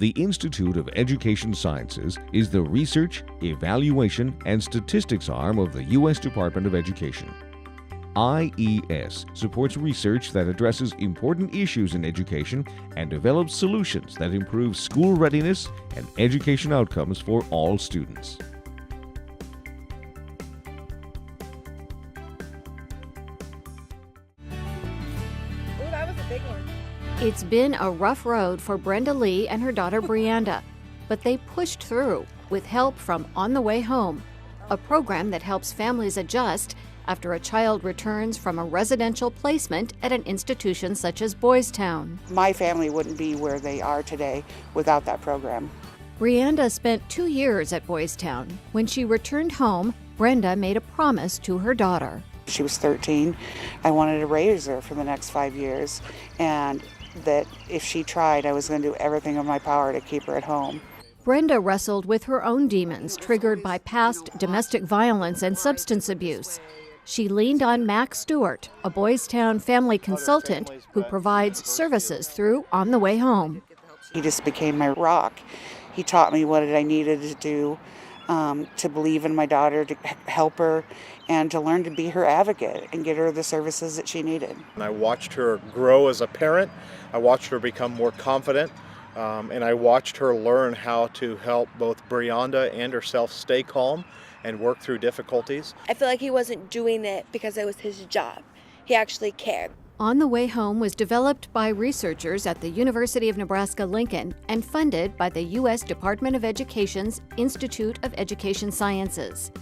The Institute of Education Sciences is the research, evaluation, and statistics arm of the U.S. Department of Education. IES supports research that addresses important issues in education and develops solutions that improve school readiness and education outcomes for all students. Oh, that was a big one. It's been a rough road for Brenda Lee and her daughter Brianda, but they pushed through with help from On the Way Home, a program that helps families adjust after a child returns from a residential placement at an institution such as Boys Town. My family wouldn't be where they are today without that program. Brianda spent 2 years at Boys Town. When she returned home, Brenda made a promise to her daughter. She was 13. I wanted to raise her for the next 5 years, and that if she tried, I was going to do everything in my power to keep her at home. Brenda wrestled with her own demons triggered by past domestic violence and substance abuse. She leaned on Mac Stewart, a Boys Town family consultant who provides services through On the Way Home. He just became my rock. He taught me what I needed to do to believe in my daughter, to help her, and to learn to be her advocate and get her the services that she needed. And I watched her grow as a parent. I watched her become more confident, and I watched her learn how to help both Brianda and herself stay calm and work through difficulties. I feel like he wasn't doing it because it was his job. He actually cared. On the Way Home was developed by researchers at the University of Nebraska-Lincoln and funded by the U.S. Department of Education's Institute of Education Sciences.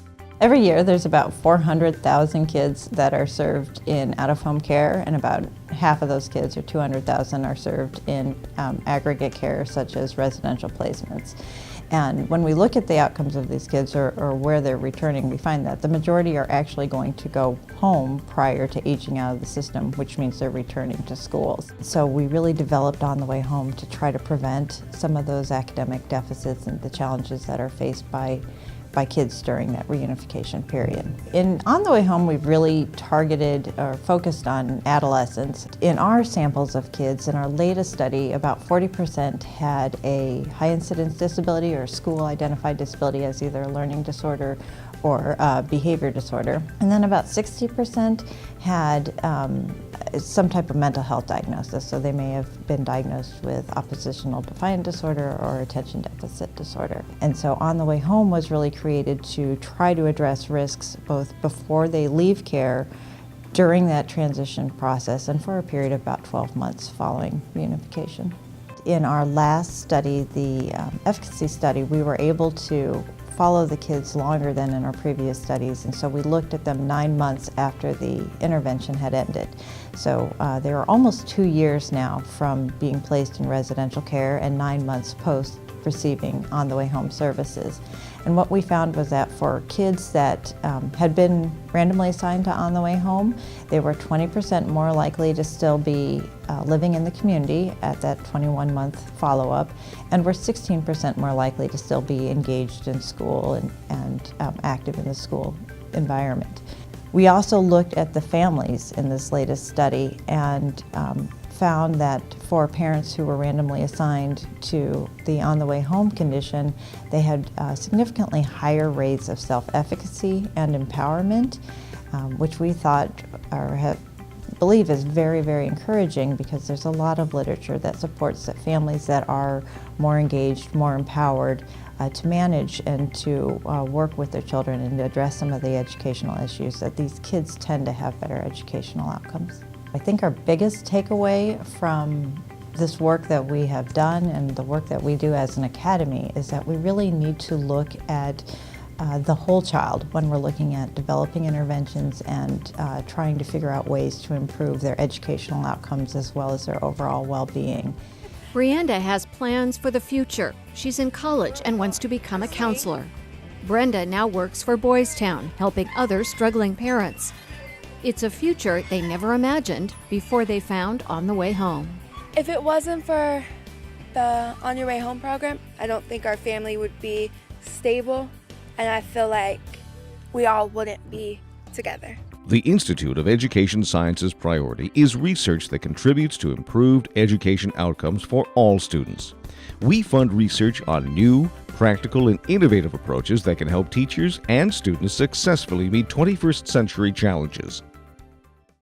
Every year there's about 400,000 kids that are served in out-of-home care, and about half of those kids, or 200,000, are served in aggregate care such as residential placements. And when we look at the outcomes of these kids or where they're returning, we find that the majority are actually going to go home prior to aging out of the system, which means they're returning to schools. So we really developed On the Way Home to try to prevent some of those academic deficits and the challenges that are faced by kids during that reunification period. In On the Way Home, we've really targeted or focused on adolescents. In our samples of kids, in our latest study, about 40% had a high incidence disability or school-identified disability as either a learning disorder or behavior disorder. And then about 60% had some type of mental health diagnosis. So they may have been diagnosed with oppositional defiant disorder or attention deficit disorder. And so On the Way Home was really created to try to address risks both before they leave care, during that transition process, and for a period of about 12 months following reunification. In our last study, the efficacy study, we were able to follow the kids longer than in our previous studies, and so we looked at them 9 months after the intervention had ended. So they are almost 2 years now from being placed in residential care and 9 months post receiving On the Way Home services. And what we found was that for kids that had been randomly assigned to On the Way Home, they were 20% more likely to still be living in the community at that 21-month follow-up, and were 16% more likely to still be engaged in school and active in the school environment. We also looked at the families in this latest study and found that for parents who were randomly assigned to the On the Way Home condition, they had significantly higher rates of self-efficacy and empowerment, which we thought or believe is very, very encouraging, because there's a lot of literature that supports that families that are more engaged, more empowered to manage and to work with their children and to address some of the educational issues, that these kids tend to have better educational outcomes. I think our biggest takeaway from this work that we have done and the work that we do as an academy is that we really need to look at the whole child when we're looking at developing interventions and trying to figure out ways to improve their educational outcomes as well as their overall well-being. Brianda has plans for the future. She's in college and wants to become a counselor. Brenda now works for Boys Town, helping other struggling parents. It's a future they never imagined before they found On the Way Home. If it wasn't for the On Your Way Home program, I don't think our family would be stable, and I feel like we all wouldn't be together. The Institute of Education Sciences' priority is research that contributes to improved education outcomes for all students. We fund research on new, practical, and innovative approaches that can help teachers and students successfully meet 21st century challenges.